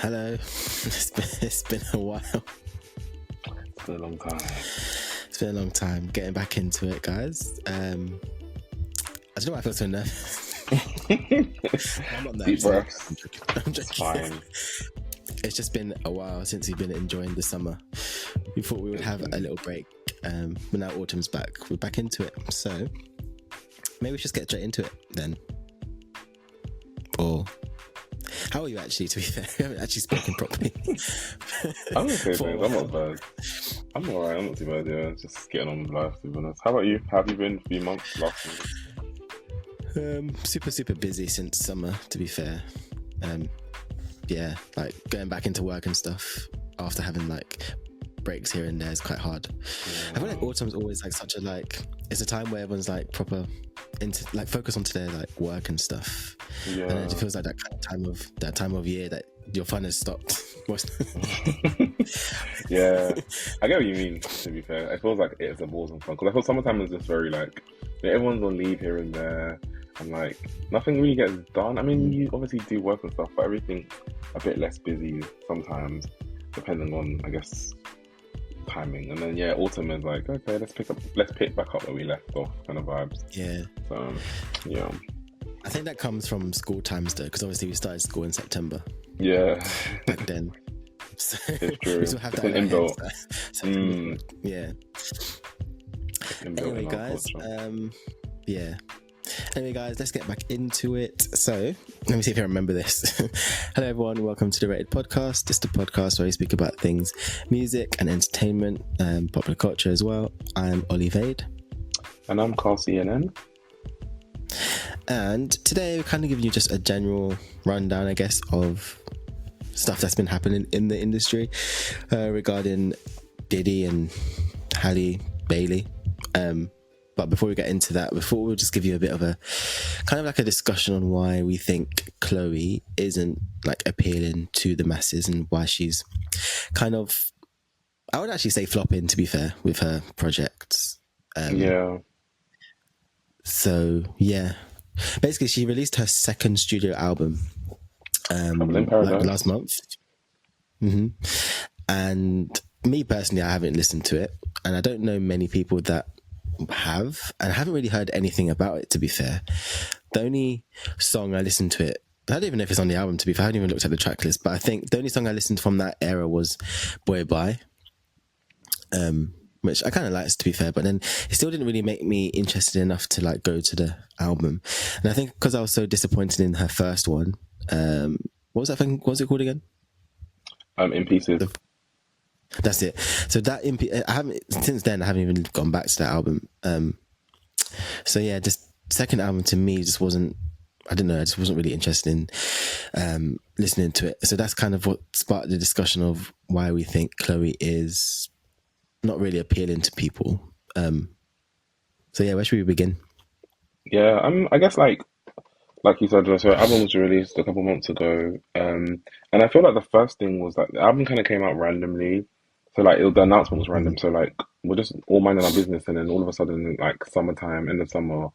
Hello. It's been a while. It's been a long time. It's been a long time. Getting back into it, guys. I don't know why I feel so nervous. I'm not nervous. Deep breaths. I'm just It's fine. It's just been a while since we've been enjoying the summer. We thought we would have a little break. But now autumn's back. We're back into it. So maybe we should just get straight into it then. Or how are you actually, to be fair? We haven't actually spoken properly. I'm okay, thanks. I'm not bad. I'm alright. I'm not too bad, yeah. Just getting on with life, to be honest. How about you? How have you been? A few months, last month? Super busy since summer, to be fair. Yeah, like going back into work and stuff after having like breaks here and there is quite hard. Yeah. I feel like autumn's always like such a it's a time where everyone's like proper into like focus onto their like work and stuff. Yeah. And it feels like that kind of time of year that your fun has stopped. Yeah, I get what you mean, to be fair. I feel like it's a balls and fun because I feel summertime is just very like everyone's on leave here and there and like nothing really gets done. I mean, you obviously do work and stuff, but everything's a bit less busy sometimes depending on, I guess, timing. And then autumn is like, okay, let's pick back up where we left off kind of vibes. Yeah. So yeah, I think that comes from school times though, because obviously we started school in September. Yeah. Back then. So it's true. We still have it's that an inbuilt. Yeah. Anyway, guys. Yeah. Anyway, guys, let's get back into it. So, let me see if I remember this. Hello, everyone. Welcome to the Rated Podcast. It's the podcast where we speak about things, music and entertainment, popular culture as well. I'm Ollie Vade. And I'm Carl CNN. And today we're kind of giving you just a general rundown, I guess, of stuff that's been happening in the industry regarding Diddy and Halle Bailey. But before we get into that, we'll just give you a bit of a kind of like a discussion on why we think Chloe isn't like appealing to the masses and why she's kind of, I would actually say flopping, to be fair, with her projects. Yeah. So yeah, basically she released her second studio album like last month. Mm-hmm. And me personally, I haven't listened to it, and I don't know many people that have, and I haven't really heard anything about it, to be fair. The only song I listened to it, I don't even know if it's on the album, to be fair. I haven't even looked at the track list, but I think the only song I listened from that era was Boy Bye, which I kind of liked, to be fair, but then it still didn't really make me interested enough to like go to the album. And I think because I was so disappointed in her first one, what was that thing? What was it called again? In Pieces. That's it. So that I haven't since then. I haven't even gone back to that album. So yeah, just second album to me just wasn't. I don't know. I just wasn't really interested in listening to it. So that's kind of what sparked the discussion of why we think Chloe is not really appealing to people. So yeah, where should we begin? Yeah, I guess like you said, so her album was released a couple months ago, and I feel like the first thing was like the album kind of came out randomly. So like the announcement was random. So like we're just all minding our business, and then all of a sudden, like summertime, in the summer,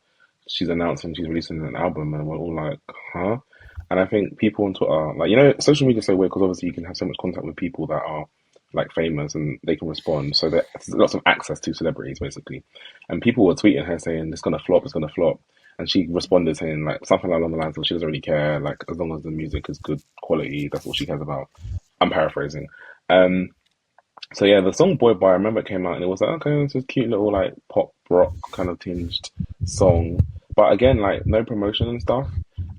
she's announcing she's releasing an album, and we're all like, huh? And I think people on Twitter, like social media is so weird because obviously you can have so much contact with people that are like famous and they can respond. So there's lots of access to celebrities basically, and people were tweeting her saying it's gonna flop, and she responded saying like something along the lines of she doesn't really care, like as long as the music is good quality, that's what she cares about. I'm paraphrasing. So yeah, the song Boy Bye, I remember it came out and it was like, okay, it's a cute little like pop rock kind of tinged song. But again, like no promotion and stuff.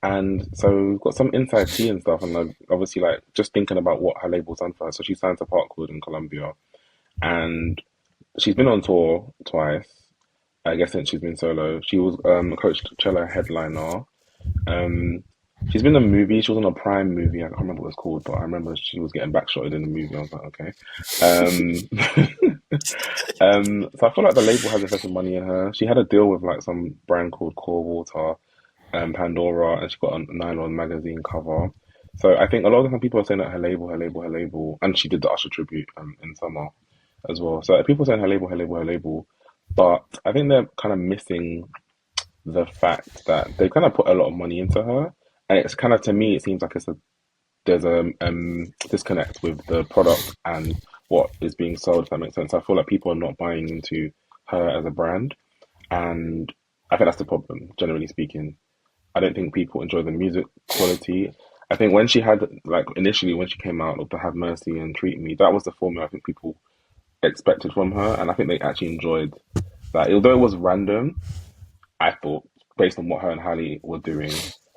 And so we've got some inside tea and stuff, and like, obviously like just thinking about what her label's done for her. So she signed to Parkwood in Colombia, and she's been on tour twice, I guess, since she's been solo. She was a Coachella headliner. She's been in a movie. She was on a Prime movie. I can't remember what it's called, but I remember she was getting backshotted in the movie. I was like, okay. So I feel like the label has invested money in her. She had a deal with like some brand called Core Water, Pandora, and she got a Nylon magazine cover. So I think a lot of the time people are saying that her label, and she did the Usher tribute in summer as well. So people are saying her label, but I think they're kind of missing the fact that they kind of put a lot of money into her. And it's kind of, to me, it seems like it's a there's a disconnect with the product and what is being sold, if that makes sense. I feel like people are not buying into her as a brand, and I think that's the problem, generally speaking. I don't think people enjoy the music quality. I think when she had, like, initially when she came out with the Have Mercy and Treat Me, that was the formula I think people expected from her, and I think they actually enjoyed that. Although it was random, I thought, based on what her and Halle were doing,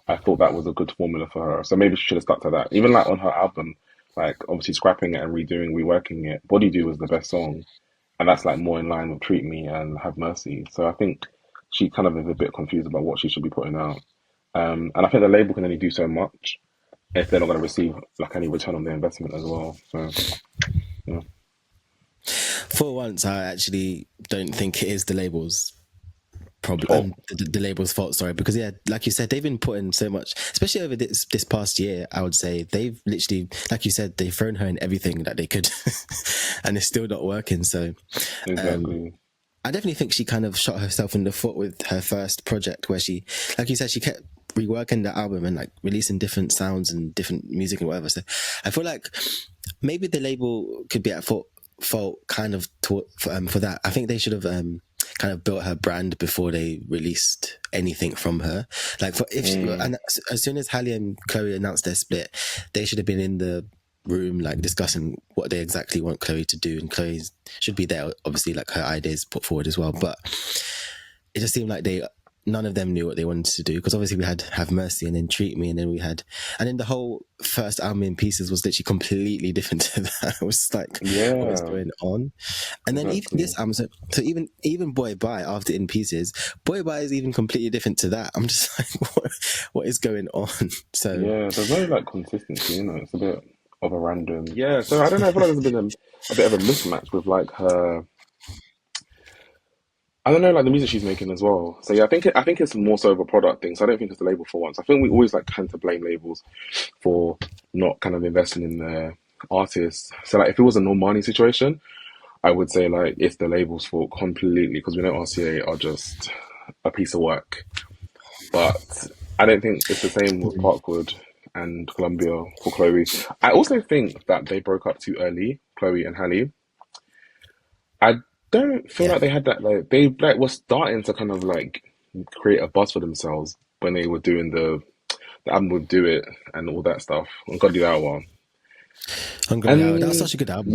I thought that was a good formula for her. So maybe she should have stuck to that. Even like on her album, like obviously scrapping it and redoing, reworking it. Body Do was the best song, and that's like more in line with Treat Me and Have Mercy. So I think she kind of is a bit confused about what she should be putting out. And I think the label can only do so much if they're not going to receive like any return on their investment as well. So yeah. For once, I actually don't think it is the label's problem, the label's fault. Sorry, because yeah, like you said, they've been putting so much, especially over this past year. I would say they've literally, like you said, they've thrown her in everything that they could, and it's still not working. So, Exactly. I definitely think she kind of shot herself in the foot with her first project, where she, like you said, she kept reworking the album and like releasing different sounds and different music and whatever. So, I feel like maybe the label could be at fault kind of for that. I think they should have kind of built her brand before they released anything from her. Like and as soon as Halle and Chloe announced their split, they should have been in the room like discussing what they exactly want Chloe to do, and Chloe should be there, obviously, like her ideas put forward as well. But it just seemed like none of them knew what they wanted to do, because obviously we had Have Mercy and then Treat Me, and then the whole first album In Pieces was literally completely different to that. It was like, what is going on? And then even this album, so even Boy Bye after In Pieces, Boy Bye is even completely different to that. I'm just like, what is going on? So yeah, there's no like consistency, it's a bit of a random, so I don't know, I feel like there's been a bit of a mismatch with like her, I don't know, like the music she's making as well. So yeah, I think it's more so of a product thing. So I don't think it's the label for once. I think we always like tend to blame labels for not kind of investing in their artists. So like if it was a Normani situation, I would say like it's the label's fault completely, because we know RCA are just a piece of work. But I don't think it's the same with Parkwood and Columbia for Chloe. I also think that they broke up too early, Chloe and Halle. I don't feel like they had that, like they like were starting to kind of like create a buzz for themselves when they were doing the album Would Do It and all that stuff on God the Hour. that was such a good album.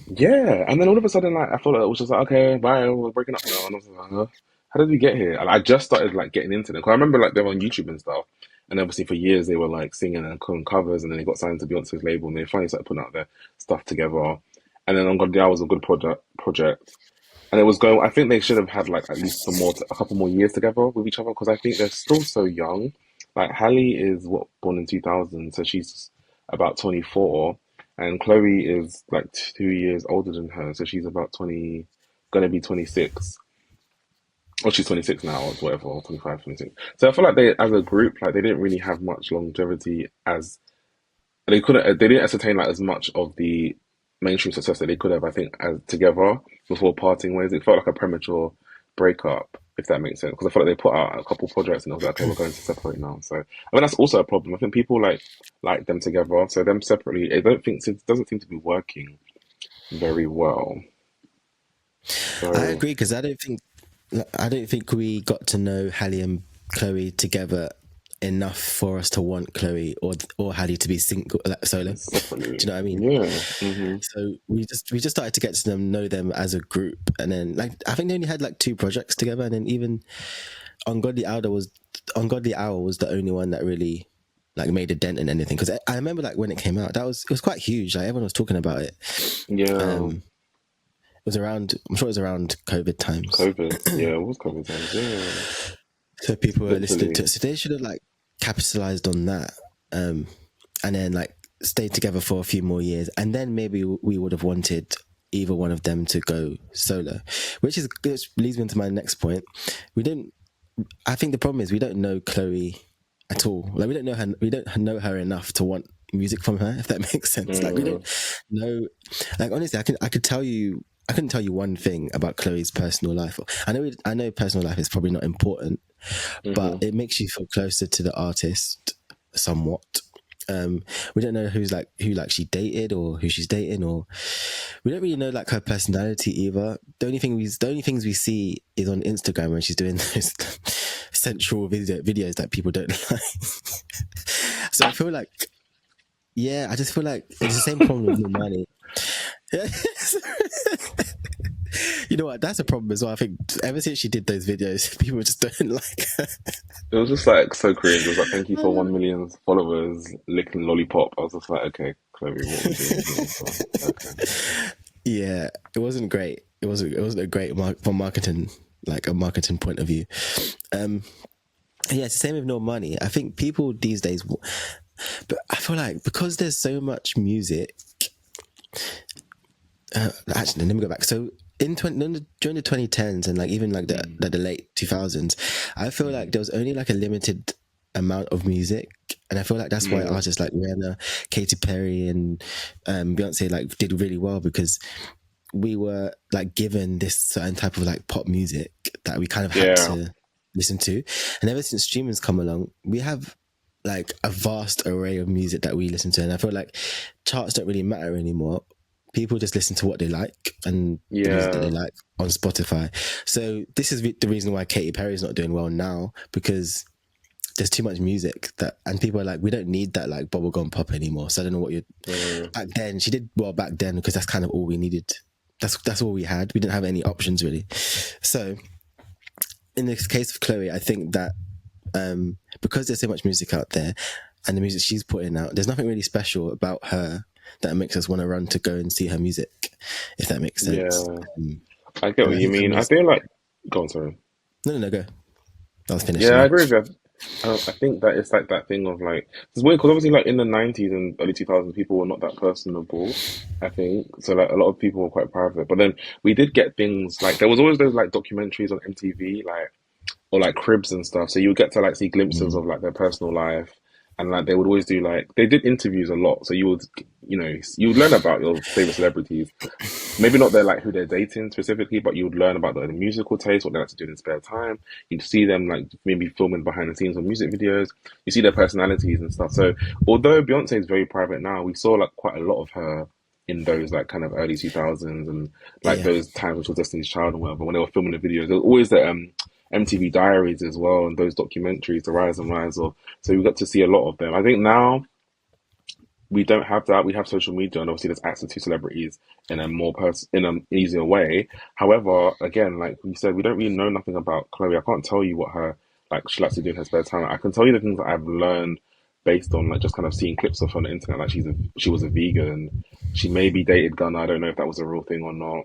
Yeah. And then all of a sudden, like I thought it was just like, okay, bye, we're breaking up now. And I was like, how did we get here? And I just started like getting into them, because I remember like they were on YouTube and stuff. And obviously for years they were like singing and on covers, and then they got signed to Beyonce's label, and they finally started putting out their stuff together. And then On God the Hour was a good project. And it was going, I think they should have had like at least a couple more years together with each other, because I think they're still so young. Like Halle is born in 2000, so she's about 24, and Chloe is like 2 years older than her, so she's about 20, gonna be 26. Or she's 26 now, or whatever, or 25, 26. So I feel like they, as a group, like they didn't really have much longevity, as they didn't ascertain like as much of the mainstream success that they could have, I think, as together before parting ways. It felt like a premature breakup, if that makes sense. Because I felt like they put out a couple projects and it was like, okay, we're going to separate now. So I mean, that's also a problem. I think people like them together, so them separately, it doesn't seem to be working very well. So I agree, because I don't think we got to know Halle and Chloe together enough for us to want Chloe or Halle to be single, like, solo. separately. Do you know what I mean? Yeah. Mm-hmm. So we just started to get to know them as a group, and then like I think they only had like 2 projects together, and then even Ungodly Hour was the only one that really like made a dent in anything. Because I remember like when it came out, it was quite huge. Like everyone was talking about it. Yeah. It was around, I'm sure it was around COVID times. It was COVID times. Yeah. So people were listening to it. So they should have like capitalized on that, and then like stayed together for a few more years, and then maybe we would have wanted either one of them to go solo, which leads me into my next point. I think the problem is we don't know Chloe at all. Like we don't know her enough to want music from her, if that makes sense. Like we don't know. Like honestly, I couldn't tell you one thing about Chloe's personal life. I know personal life is probably not important, but it makes you feel closer to the artist somewhat. We don't know who she dated or who she's dating, or we don't really know like her personality either. The only things we see is on Instagram when she's doing those sensual videos that people don't like. So I feel like, yeah, I just feel like it's the same problem with Normani. You know what? That's a problem as well. I think ever since she did those videos, people just don't like her. It was just like so cringe. It was like, thank you for 1 million followers, licking lollipop. I was just like, okay, Chloe, what we're doing here. So, okay. Yeah, it wasn't great. It wasn't a great from marketing, like a marketing point of view. Yeah, it's the same with Normani. I think people these days, but I feel like because there's so much music. Actually, let me go back. So during the 2010s and like even like the late 2000s, I feel like there was only like a limited amount of music, and I feel like that's why artists like Rihanna, Katy Perry, and Beyonce like did really well, because we were like given this certain type of like pop music that we kind of had to listen to, and ever since streaming's come along, we have like a vast array of music that we listen to, and I feel like charts don't really matter anymore. People just listen to what they like and the music that they like on Spotify. So this is the reason why Katy Perry is not doing well now, because there's too much music and people are like, we don't need that like bubblegum pop anymore. So I don't know what you're. Back then, she did well back then because that's kind of all we needed. That's all we had. We didn't have any options really. So in this case of Chloe, I think that because there's so much music out there and the music she's putting out, there's nothing really special about her that makes us want to run to go and see her music, if that makes sense. Yeah, I get what you mean. I feel like, go on, sorry. No, go. I was finished. Yeah, I agree with you. I think that it's like that thing of like, it's weird because obviously like in the 90s and early 2000s, people were not that personable, I think. So like a lot of people were quite private. But then we did get things like, there was always those like documentaries on MTV, like, or like cribs and stuff. So you would get to like see glimpses of like their personal life. And like they would always do like, they did interviews a lot. So you would, you would learn about your favorite celebrities. Maybe not who they're dating specifically, but you would learn about their musical taste, what they like to do in their spare time. You'd see them like maybe filming behind the scenes of music videos. You see their personalities and stuff. So although Beyonce is very private now, we saw like quite a lot of her in those like kind of early 2000s and like those times which was Destiny's Child and whatever, when they were filming the videos. There was always the MTV Diaries as well, and those documentaries, The Rise and Rise of. So we got to see a lot of them. I think now we don't have that. We have social media, and obviously there's access to celebrities in a more in an easier way. However, again, like we said, we don't really know nothing about Chloe. I can't tell you what she likes to do in her spare time. I can tell you the things that I've learned based on like just kind of seeing clips of her on the internet. Like she was a vegan. She maybe dated Gunna. I don't know if that was a real thing or not.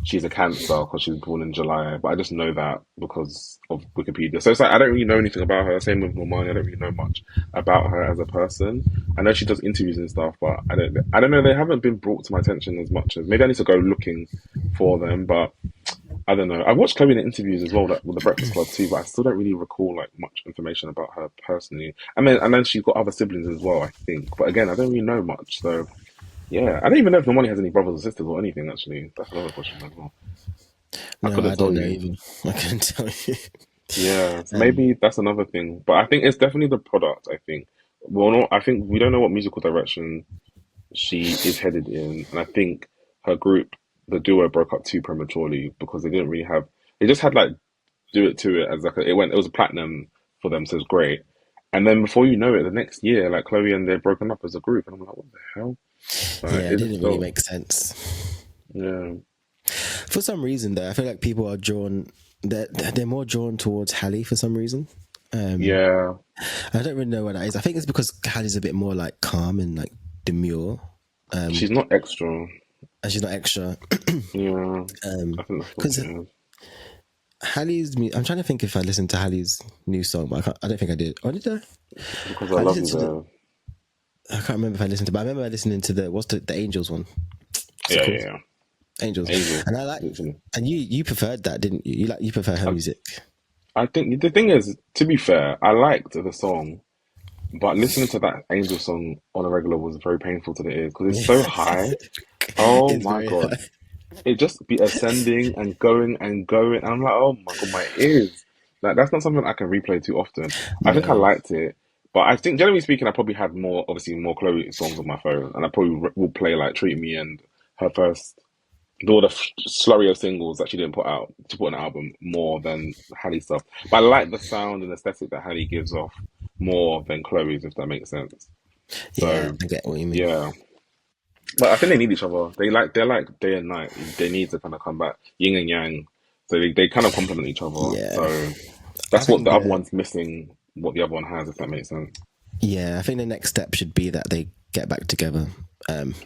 She's a Cancer because she was born in July, but I just know that because of Wikipedia. So it's like I don't really know anything about her. Same with Normani, I don't really know much about her as a person. I know she does interviews and stuff, but I don't know. They haven't been brought to my attention as much as maybe I need to go looking for them. But I don't know. I watched Chloe in the interviews as well, like, with the Breakfast Club too, but I still don't really recall like much information about her personally. And then she's got other siblings as well, I think. But again, I don't really know much, so. Yeah, I don't even know if Normani has any brothers or sisters or anything, actually. That's another question as well. I don't know even. I couldn't tell you. Yeah, maybe that's another thing. But I think it's definitely the product, I think. I think we don't know what musical direction she is headed in. And I think her group, the duo, broke up too prematurely because they didn't really have... They just had, like, Do It To It as, like, it was a platinum for them, so it's great. And then before you know it, the next year, like, Chloe and they're broken up as a group. And I'm like, what the hell? It didn't really make sense. Yeah. For some reason, though, I feel like people are they're more drawn towards Halle for some reason. Yeah. I don't really know what that is. I think it's because Halle's a bit more like calm and like demure. She's not extra. And she's not extra. Yeah. Because Halle's... I'm trying to think if I listened to Halle's new song, but I don't think I did. Or did I? Because I love you. I can't remember if I listened to, but I remember listening to the Angels one. Yeah. Angels. And I like, and you preferred that, didn't you? You prefer her music. I think the thing is, to be fair, I liked the song, but listening to that Angel song on a regular was very painful to the ears because it's so high. Oh my God. High. It just be ascending and going and going. And I'm like, oh my God, my ears. Like, that's not something I can replay too often. I think I liked it, But I think generally speaking, I probably had more, obviously more Chloe songs on my phone, and I probably will play like "Treat Me" and her first, all the slurry of singles that she didn't put out to put on an album more than Halle stuff. But I like the sound and aesthetic that Halle gives off more than Chloe's, if that makes sense. Yeah, So I get what you mean. yeah, but I think they need each other. They're like day and night. They need to kind of come back yin and yang. So they kind of complement each other. Yeah, So I that's what think the other the one's missing. What the other one has, if that makes sense. yeah, I think the next step should be that they get back together,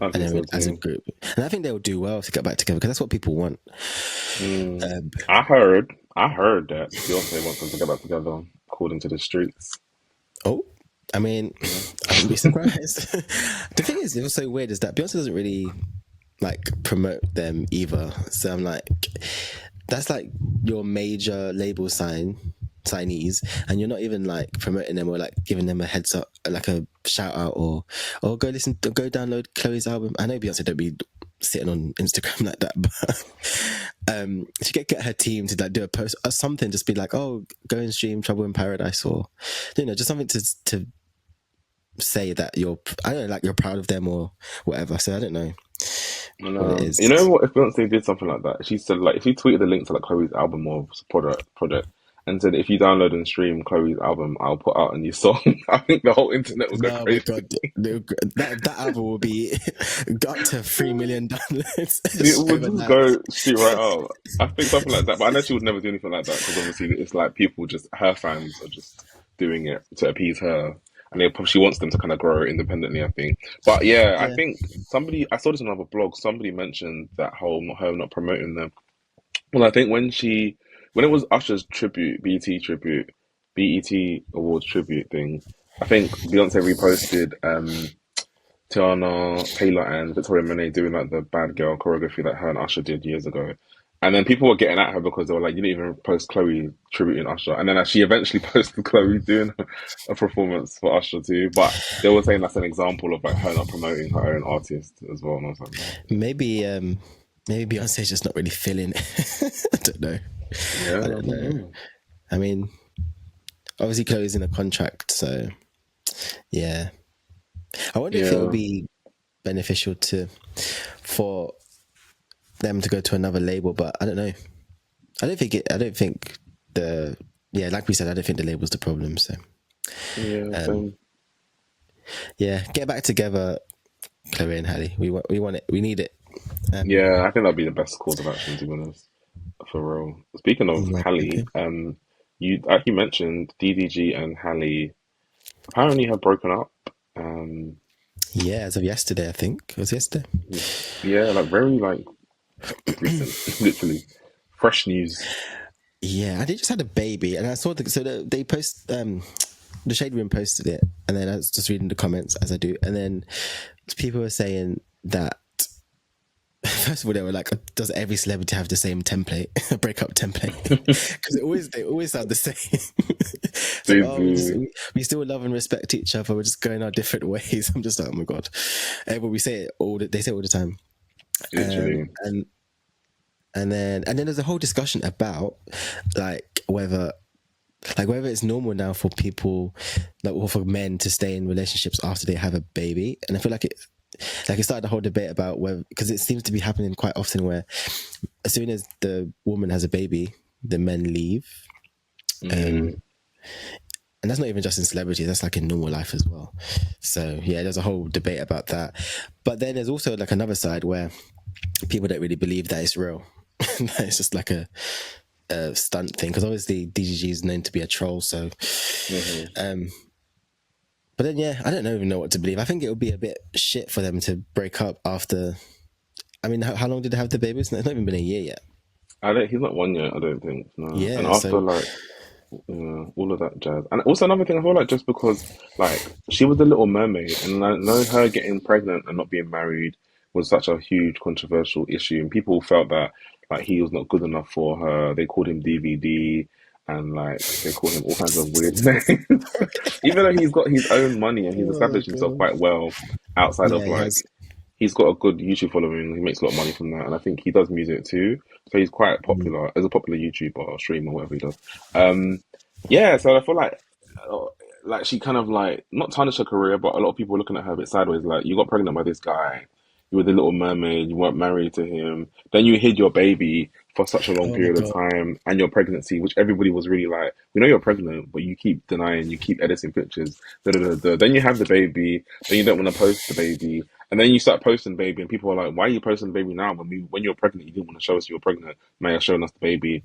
I and think then so as a too. group, and I think they'll do well to get back together because that's what people want. Mm. Um, I heard that Beyonce wants them to get back together, according to the streets. oh, I mean, Yeah. I wouldn't be surprised. The thing is, it was so weird is that Beyonce doesn't really like promote them either. So I'm like, that's like your major label signees, and you're not even like promoting them or like giving them a heads up, like a shout out, or go listen, go download Chloe's album. I know Beyonce don't be sitting on Instagram like that, but she get her team to like do a post or something, just be like, oh, go and stream Trouble in Paradise, or just something to say that you're, I don't know, like you're proud of them or whatever. So I don't know what it You know is. what? If Beyonce did something like that, she said like if you tweeted the link to like Chloe's album or project and said if you download and stream Chloe's album, I'll put out a new song. I think the whole internet would go Oh my crazy. god, that album will be got to 3 million It downloads would just overnight. go shoot right out. I think something like that, but I know she would never do anything like that because obviously it's like people just her fans are just doing it to appease her, and she wants them to kind of grow independently. I think, but yeah, I Yeah, think somebody I saw this on another blog. Somebody mentioned that whole her not promoting them. Well, I think when it was Usher's tribute, BET Awards tribute thing, I think Beyonce reposted Tiana Taylor and Victoria Monet doing like the bad girl choreography that her and Usher did years ago. And then people were getting at her because they were like, you didn't even post Chloe tributing Usher. And then she eventually posted Chloe doing a performance for Usher too. But they were saying that's an example of like her not promoting her own artist as well. And I was like, maybe maybe Beyonce's just not really feeling it. I don't know. yeah, I I don't don't know. know. I mean, obviously Chloe's in a contract, so yeah. I wonder if it will Yeah. be beneficial for them to go to another label, but I don't know. I don't think the yeah, like we said, I don't think the label's the problem. So Yeah, um, same. yeah, get back together, Chloe and Halle. We want it. We need it. Um, Yeah, I think that'd be the best course of action, to be honest, for real. Speaking of yeah, Halle, okay. you actually mentioned DDG and Halle apparently have broken up. Um, Yeah, as of yesterday, I think it was yesterday. yeah, like very like recent, literally fresh news. Yeah, and they just had a baby, and I saw they post the Shade Room posted it, and then I was just reading the comments as I do, and then people were saying that first of all they were like, does every celebrity have the same template, a breakup template? Because they always sound the same. It's like, They oh, do, we still love and respect each other. We're just going our different ways. I'm just like, oh my god, but we say it they say it all the time. literally. And then there's a whole discussion about like whether it's normal now for people, like, or for men to stay in relationships after they have a baby. And I feel like it started a whole debate about whether, because it seems to be happening quite often where as soon as the woman has a baby, the men leave. Mm, And that's not even just in celebrities, that's like in normal life as well. So yeah, there's a whole debate about that. But then there's also like another side where people don't really believe that it's real. That it's just like a stunt thing, because obviously DDG is known to be a troll. So, hmm. but then yeah, I don't even know what to believe. I think it would be a bit shit for them to break up after. I mean, how long did they have the baby? It's not even been a year yet. I don't. He's not one yet. I don't think. No. And Yeah, after so like all of that jazz, and also another thing, I feel like just because like she was a Little Mermaid, and I know her getting pregnant and not being married was such a huge controversial issue, and people felt that like he was not good enough for her. They called him DVD, and like they called him all kinds of weird names. Even though he's got his own money and he's oh established himself god, quite well outside yeah, of he has. like he's got a good YouTube following. He makes a lot of money from that, and I think he does music too. So he's quite Mm. popular as a popular YouTuber or streamer, whatever he does. Um, yeah, so I feel like like she kind of like not tarnished her career, but a lot of people were looking at her a bit sideways. Like, you got pregnant by this guy, you were the Little Mermaid, you weren't married to him, then you hid your baby for such a long Oh my period of god. time, and your pregnancy, which everybody was really like, we know you're pregnant, but you keep denying, you keep editing pictures. Da, da, da, da. Then you have the baby, then you don't want to post the baby, and then you start posting the baby, and people are like, why are you posting the baby now when you're pregnant, you didn't want to show us you were pregnant, now you're showing us the baby.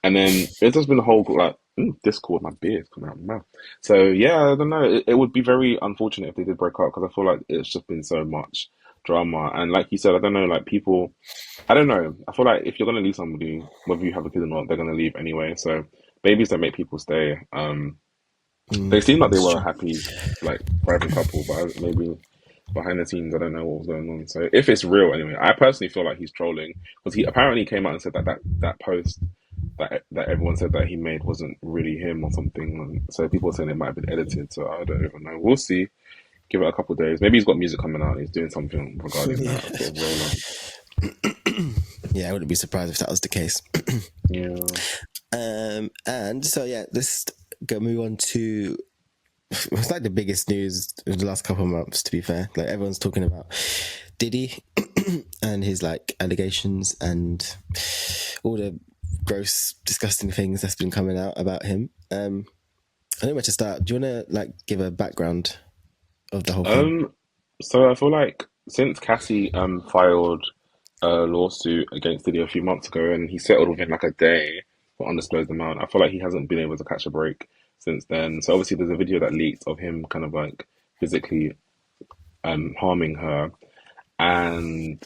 And then it's just been a whole like discord. My beard's coming out of my mouth. So yeah, I don't know. It would be very unfortunate if they did break up because I feel like it's just been so much drama. And like you said, I don't know. Like people, I don't know. I feel like if you're gonna leave somebody, whether you have a kid or not, they're gonna leave anyway. So babies don't make people stay. They seem like they It's were a true. happy, like thriving couple, but maybe behind the scenes, I don't know what was going on. So if it's real, anyway, I personally feel like he's trolling because he apparently came out and said that that post that everyone said that he made wasn't really him or something. And so people are saying it might have been edited. So I don't even know. We'll see. Give it a couple of days. Maybe he's got music coming out. He's doing something regarding Yeah. that sort of roll on. Yeah, I wouldn't be surprised if that was the case. Yeah. And so yeah, let's go move on to it's like the biggest news of the last couple of months, to be fair. Like everyone's talking about Diddy and his like allegations and all the gross, disgusting things that's been coming out about him. I don't know where to start. Do you want to like give a background of the whole thing? Um. So I feel like since Cassie filed a lawsuit against Diddy a few months ago, and he settled within like a day for undisclosed amount, I feel like he hasn't been able to catch a break since then. So obviously, there's a video that leaked of him kind of like physically harming her, and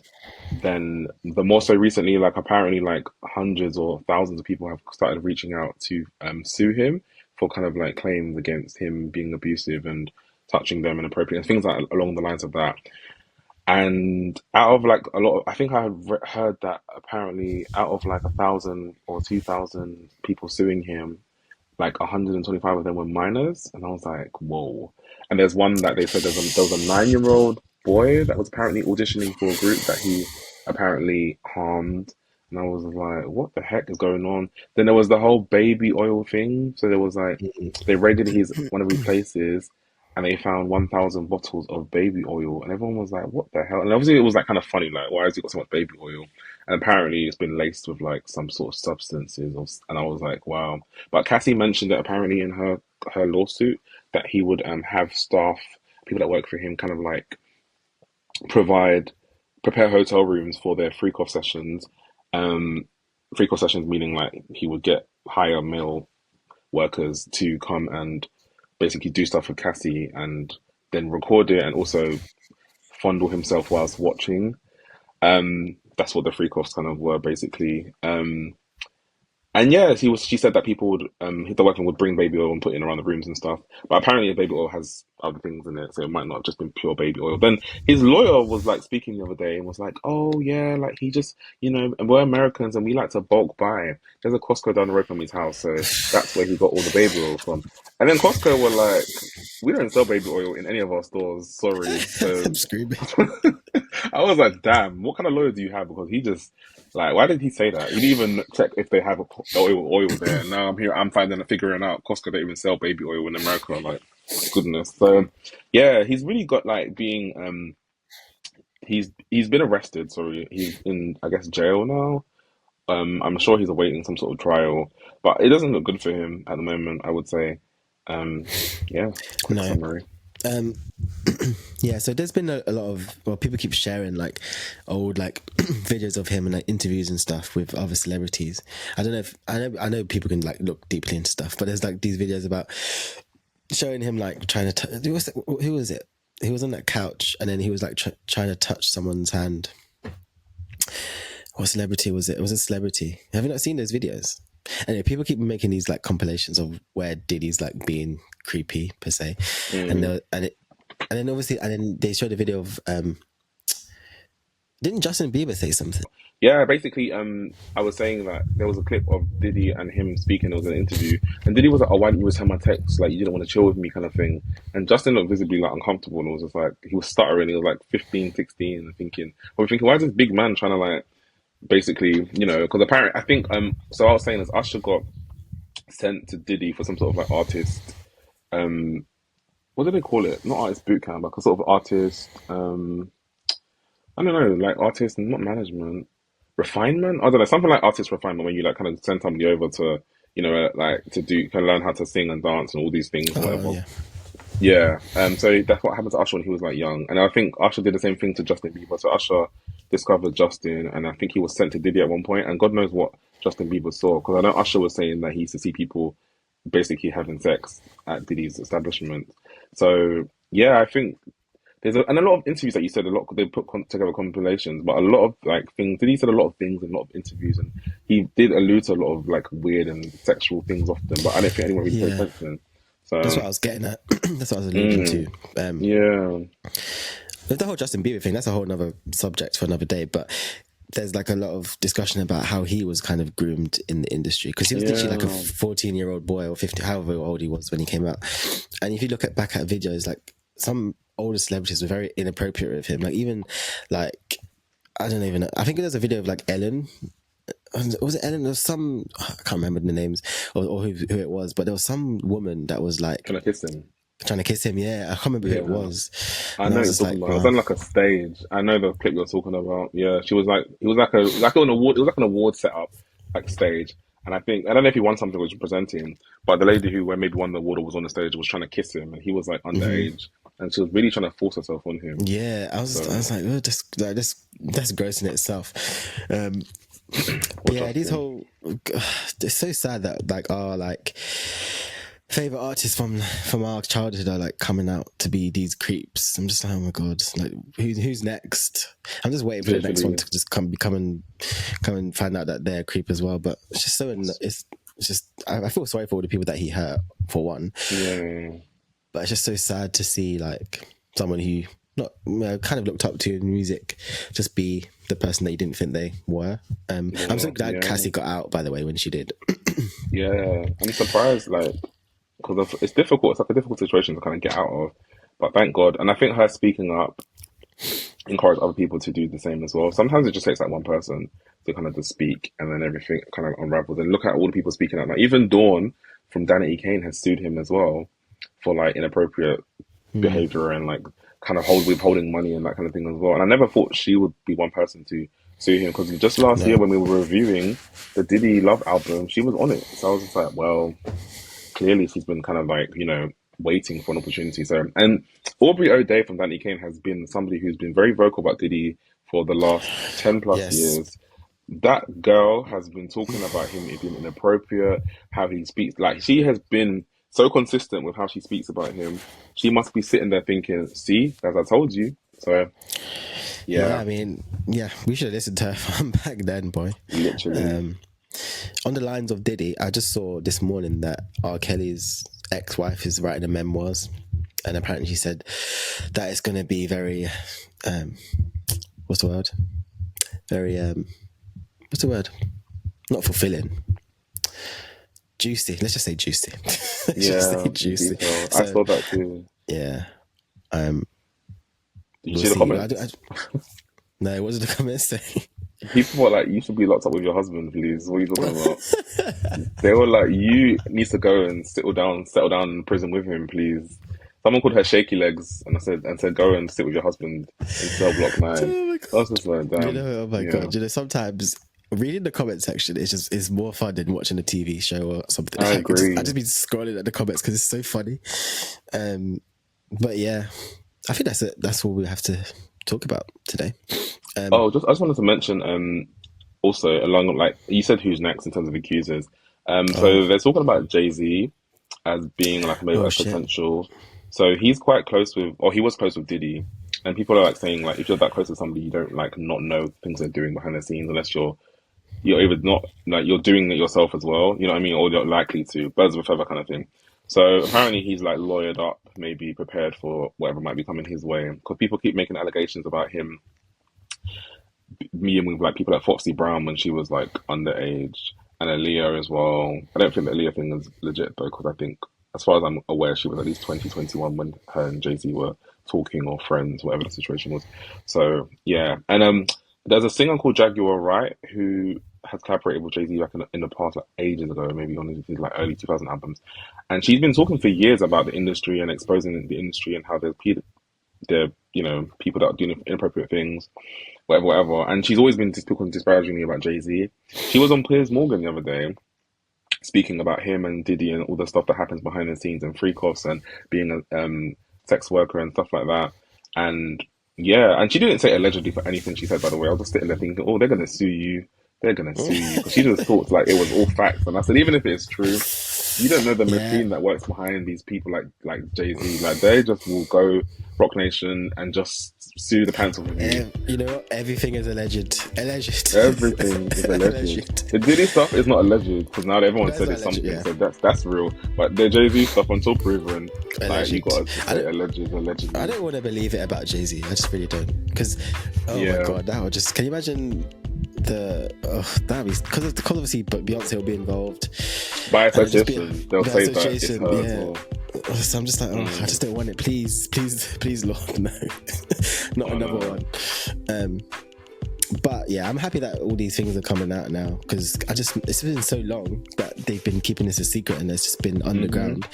then the more so recently, like apparently like hundreds or thousands of people have started reaching out to sue him for kind of like claims against him being abusive and touching them inappropriately and things like along the lines of that. And out of like a lot of, I think I had heard that apparently out of like 1,000 or 2,000 people suing him, like 125 of them were minors, and I was like, whoa. And there's one that they said there was a 9-year old boy that was apparently auditioning for a group that he apparently harmed, and I was like, what the heck is going on? Then there was the whole baby oil thing. So there was like they raided his one of his places. And they found 1,000 bottles of baby oil, and everyone was like, "What the hell?" And obviously, it was like kind of funny, like, "Why has he got so much baby oil?" And apparently, it's been laced with like some sort of substances, and I was like, "Wow!" But Cassie mentioned that apparently in her lawsuit that he would have staff, people that work for him, kind of like provide prepare hotel rooms for their freak off sessions. Um, Freak off sessions meaning like he would get hire male workers to come and basically do stuff with Cassie and then record it and also fondle himself whilst watching. That's what the freak offs kind of were basically. And yeah, she said that people would the workman would bring baby oil and put it in around the rooms and stuff. But apparently the baby oil has other things in it, so it might not have just been pure baby oil. Then his lawyer was like speaking the other day and was like, "Oh yeah, like he just and we're Americans and we like to bulk buy. There's a Costco down the road from his house, so that's where he got all the baby oil from." And then Costco were like, "We don't sell baby oil in any of our stores, sorry." So I'm screaming. I was like, "Damn, what kind of lawyer do you have?" Because he just like, why did he say that? He didn't even check if they have oil there. Now I'm here, I'm figuring out Costco don't even sell baby oil in America. Like, goodness. So, yeah, he's really got like being he's been arrested. Sorry, he's in I guess jail now. I'm sure he's awaiting some sort of trial, but it doesn't look good for him at the moment. I would say. Yeah, quick No. summary. Um, yeah, so there's been a lot of people keep sharing like old like videos of him and like interviews and stuff with other celebrities. I don't know if I know people can like look deeply into stuff, but there's like these videos about showing him like trying to who was it? He was on that couch and then he was like trying to touch someone's hand. What celebrity was it? It was a celebrity. Have you not seen those videos? Anyway, people keep making these like compilations of where Diddy's like being creepy per se, and Mm. then obviously and then they showed a video of didn't Justin Bieber say something? Yeah, basically, I was saying that there was a clip of Diddy and him speaking. It was an interview, and Diddy was like, "Oh, why didn't you return my text? Like, you didn't want to chill with me, kind of thing." And Justin looked visibly like uncomfortable, and it was just like he was stuttering. He was like 15, 16, and thinking, "I'm thinking, why is this big man trying to like basically, because apparently, I think, so I was saying this, Usher got sent to Diddy for some sort of like artist, what do they call it? Not artist boot camp, like a sort of artist. I don't know, like artist, not management, refinement. I don't know, something like artist refinement when you like kind of send somebody over to, like to do kind of learn how to sing and dance and all these things or Oh whatever. yeah. Yeah. So that's what happened to Usher when he was like young, and I think Usher did the same thing to Justin Bieber. So Usher discovered Justin, and I think he was sent to Diddy at one point, and God knows what Justin Bieber saw, because I know Usher was saying that he used to see people basically having sex at Diddy's establishment. So yeah, I think and a lot of interviews that you said, a lot they put together compilations, but a lot of like things. Diddy said a lot of things in a lot of interviews, and he did allude to a lot of like weird and sexual things often. But I don't think anyone really paid Yeah. attention. So That's what I was getting at. That's what I was alluding to. yeah, With the whole Justin Bieber thing, that's a whole other subject for another day. But there's like a lot of discussion about how he was kind of groomed in the industry, because he was literally like a yeah, 14-year-old boy or 50, however old he was when he came out. And if you look back at videos, like some older celebrities were very inappropriate with him. Like even like, I don't even know. I think there's a video of like Ellen. Was it Ellen? There was some, I can't remember the names or who it was, but there was some woman that was like can I kiss him? trying to kiss him. Yeah, I can't remember who Yeah, it was. I And I know was you're just talking like, about. It was wow. on like a stage. I know the clip you're talking about. Yeah, she was like, it was like an award. It was like an award setup, like stage. And I think I don't know if he won something, was presenting, but the lady who maybe won the award or was on the stage was trying to kiss him, and he was like underage, and she was really trying to force herself on him. Yeah, I was So like, oh, that's gross in itself. But what yeah, these Justin? whole, it's so sad that like our like favorite artists from our childhood are like coming out to be these creeps. I'm just like, oh my god, like who's next? I'm just waiting for the next one Literally, to just come and find out that they're a creep as well. But it's just it's just I feel sorry for all the people that he hurt, for one. yeah, But it's just so sad to see like someone who not kind of looked up to in music just be the person that you didn't think they were. I'm so glad yeah, Cassie got out, by the way, when she did. yeah. I'm surprised, like, because it's difficult. It's like a difficult situation to kind of get out of. But thank God, and I think her speaking up encourage other people to do the same as well. Sometimes it just takes like one person to kind of just speak, and then everything kind of unravels. And look at all the people speaking out. Like even Dawn from Danity Kane has sued him as well for like inappropriate behavior and like kind of withholding money and that kind of thing as well. And I never thought she would be one person to sue him, because just last year No. when we were reviewing the Diddy Love album, she was on it. So I was just like, well, clearly she's been kind of like, waiting for an opportunity. So, and Aubrey O'Day from Danny Kane has been somebody who's been very vocal about Diddy for the last 10 plus Yes. years. That girl has been talking about him being inappropriate, how he speaks. Like, she has been so consistent with how she speaks about him. She must be sitting there thinking, see, as I told you. So, Yeah, yeah, I mean, yeah, we should have listened to her from back then, boy. literally. On the lines of Diddy, I just saw this morning that R. Kelly's ex-wife is writing a memoirs, and apparently she said that it's going to be very, what's the word? Very, what's the word? Not fulfilling. Juicy. Let's just say juicy. Let's just Yeah, say juicy. detail. I So saw that too. yeah, Did you we'll see the see. comments? No, what did the comments say? People were like, you should be locked up with your husband, please. What are you talking about? They were like, you need to go and settle down in prison with him, please. Someone called her shaky legs, and said, go and sit with your husband in cell block 9. Oh my I was god! just like, damn, Oh my yeah. god! Sometimes reading the comment section is more fun than watching a TV show or something. I I agree. just be scrolling at the comments because it's so funny. But yeah, I think that's it. That's all we have to talk about today. Oh, I just wanted to mention, also along like you said, who's next in terms of accusers. So Oh, they're talking about Jay-Z as being like maybe oh like shit! potential. So he's quite close with, or he was close with Diddy, and people are like saying like if you're that close to somebody, you don't like not know things they're doing behind the scenes unless you're either not like you're doing it yourself as well, you know what I mean, or you're likely to, birds of a feather kind of thing. So apparently he's like lawyered up, maybe prepared for whatever might be coming his way, because people keep making allegations about him meeting with like people like Foxy Brown when she was like underage, and Aaliyah as well. I don't think the Aaliyah thing is legit though, because I think, as far as I'm aware, she was at least 2021 when her and Jay Z were talking or friends, whatever the situation was. So yeah, and there's a singer called Jaguar Wright who has collaborated with Jay-Z back in the past, like ages ago, maybe on his like early 2000 albums, and she's been talking for years about the industry and exposing the industry and how there's people that are doing inappropriate things, whatever. And she's always been talking disparagingly about Jay-Z. She was on Piers Morgan the other day, speaking about him and Diddy and all the stuff that happens behind the scenes and freak-offs and being a sex worker and stuff like that. And yeah, and she didn't say allegedly for anything she said, by the way. I was just sitting there thinking, oh, they're going to sue you. They're going to sue you. Because she just thought like it was all facts. And I said, even if it's true, you don't know the machine that works behind these people like Jay-Z. Like, they just will go Rock Nation and just sue the pants off of you. You know what? Everything is alleged. Everything is alleged. The Diddy stuff is not alleged because now everyone said it's something, so that's real. But the Jay-Z stuff until proven, like, you got to say allegedly. I don't want to believe it about Jay-Z. I just really don't. Because, my God, that would just... Can you imagine that'd be... Because obviously Beyonce will be involved. By association, they'll say that it's hers. Yeah. So I'm just like, I just don't want it. Please, Lord, no. Not another one. But yeah, I'm happy that all these things are coming out now, because it's been so long that they've been keeping this a secret, and it's just been underground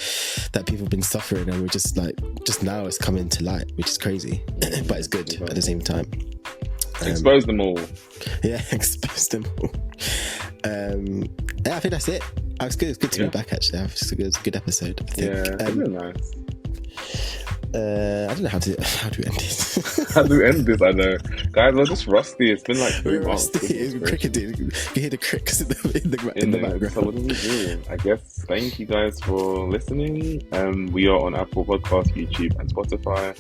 that people have been suffering, and we're just now it's coming to light, which is crazy. But it's good at the same time. Expose them all. Yeah, expose them all. I think that's it. It's good to be back, actually. It's a good episode, I think. Yeah, it's really nice. I don't know how to end this. How to end this? I know, guys. We're just rusty. It's been like 3 months. It's cricketing. You hear the cricks in the background. So what do we do? I guess thank you guys for listening. We are on Apple Podcasts, YouTube, and Spotify.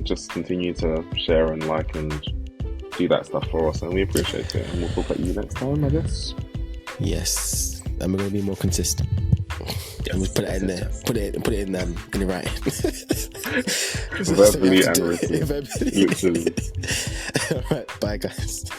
Just continue to share and like and do that stuff for us, and we appreciate it. And we'll talk about you next time, I guess. Yes, and we're going to be more consistent. And we'll put it in there. Put it in the writing. Verbally and written. All right, bye guys.